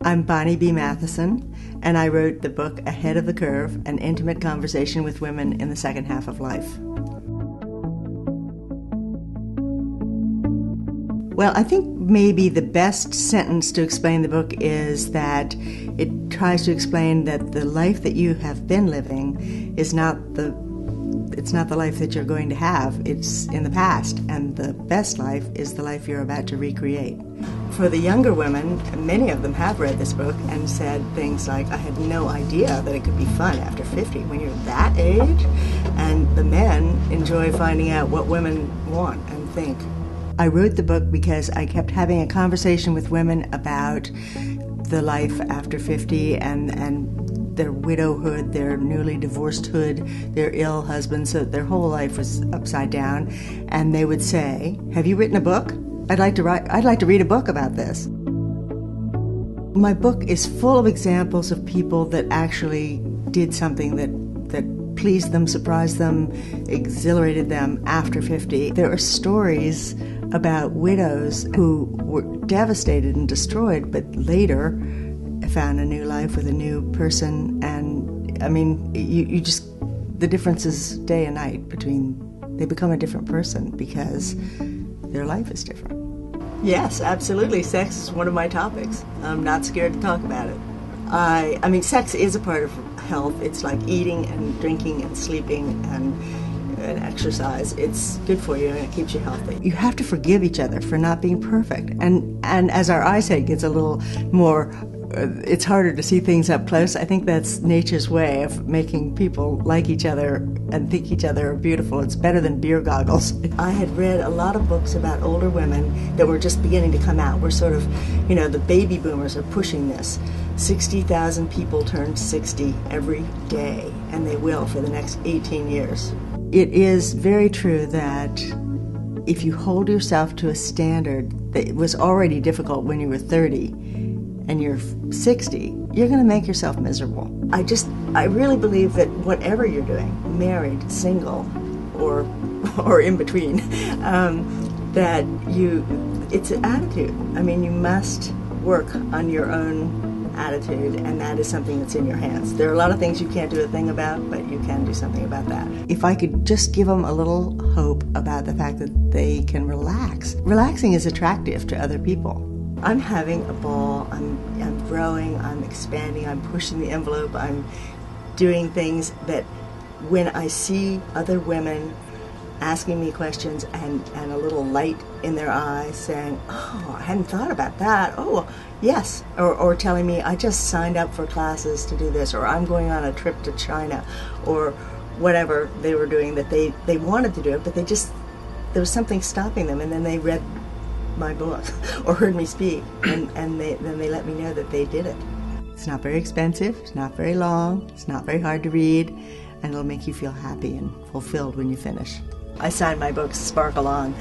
I'm Bonnie B. Matheson, and I wrote the book Ahead of the Curve, An Intimate Conversation with Women in the Second Half of Life. Well, I think maybe the best sentence to explain the book is that it tries to explain that the life that you have been living is not the life that you're going to have. It's in the past, and the best life is the life you're about to recreate. For the younger women, many of them have read this book and said things like, I had no idea that it could be fun after 50 when you're that age. And the men enjoy finding out what women want and think. I wrote the book because I kept having a conversation with women about the life after 50 and their widowhood, their newly divorcedhood, their ill husbands, so their whole life was upside down. And they would say, have you written a book? I'd like to read a book about this. My book is full of examples of people that actually did something that pleased them, surprised them, exhilarated them after 50. There are stories about widows who were devastated and destroyed, but later found a new life with a new person. And I mean, you just, the difference is day and night between, they become a different person because their life is different. Yes, absolutely. Sex is one of my topics. I'm not scared to talk about it. I mean, sex is a part of health. It's like eating and drinking and sleeping and exercise. It's good for you and it keeps you healthy. You have to forgive each other for not being perfect. And as our eyesight gets a little more, it's harder to see things up close. I think that's nature's way of making people like each other and think each other are beautiful. It's better than beer goggles. I had read a lot of books about older women that were just beginning to come out. We're sort of, the baby boomers are pushing this. 60,000 people turn 60 every day, and they will for the next 18 years. It is very true that if you hold yourself to a standard that was already difficult when you were 30, and you're 60, you're going to make yourself miserable. I really believe that whatever you're doing, married, single, or in between, that it's an attitude. I mean, you must work on your own attitude, and that is something that's in your hands. There are a lot of things you can't do a thing about, but you can do something about that. If I could just give them a little hope about the fact that they can relax. Relaxing is attractive to other people. I'm having a ball, I'm growing, I'm expanding, I'm pushing the envelope, I'm doing things that when I see other women asking me questions and a little light in their eyes saying, oh, I hadn't thought about that, oh, yes, or telling me, I just signed up for classes to do this, or I'm going on a trip to China, or whatever they were doing that they wanted to do it, but there was something stopping them, and then they read my book or heard me speak, and then they let me know that they did it. It's not very expensive, it's not very long, it's not very hard to read, and it'll make you feel happy and fulfilled when you finish. I signed my book Sparkle On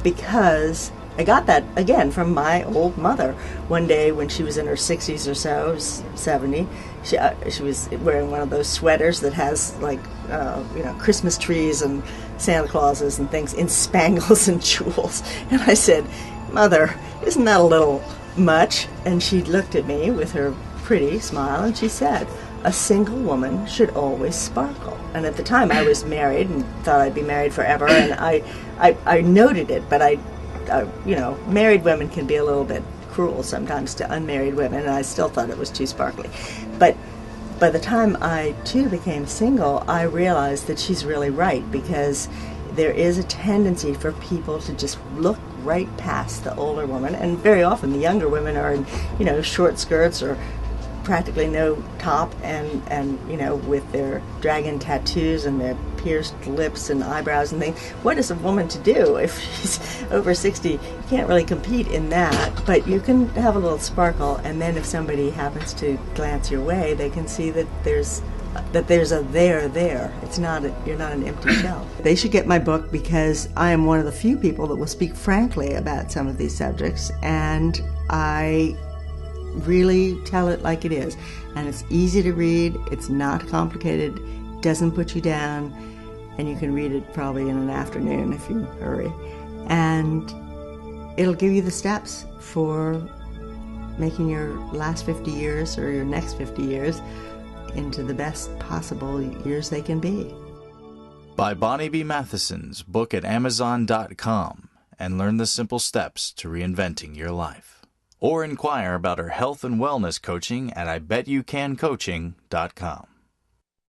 because I got that, again, from my old mother. One day when she was in her 60s or so, 70, she was wearing one of those sweaters that has, like, Christmas trees and Santa Clauses and things in spangles and jewels. And I said, Mother, isn't that a little much? And she looked at me with her pretty smile and she said, a single woman should always sparkle. And at the time I was married and thought I'd be married forever, and I noted it, but married women can be a little bit cruel sometimes to unmarried women, and I still thought it was too sparkly. But by the time I too became single, I realized that she's really right, because there is a tendency for people to just look right past the older woman, and very often the younger women are in short skirts or practically no top, and with their dragon tattoos and their pierced lips and eyebrows and things. What is a woman to do if she's over 60? You can't really compete in that, but you can have a little sparkle, and then if somebody happens to glance your way, they can see that there's a there. You're not an empty shell. They should get my book, because I am one of the few people that will speak frankly about some of these subjects, and I really tell it like it is. And it's easy to read, it's not complicated, doesn't put you down, and you can read it probably in an afternoon if you hurry. And it'll give you the steps for making your last 50 years or your next 50 years into the best possible years they can be. Buy Bonnie B. Matheson's book at Amazon.com and learn the simple steps to reinventing your life. Or inquire about her health and wellness coaching at IBetYouCanCoaching.com.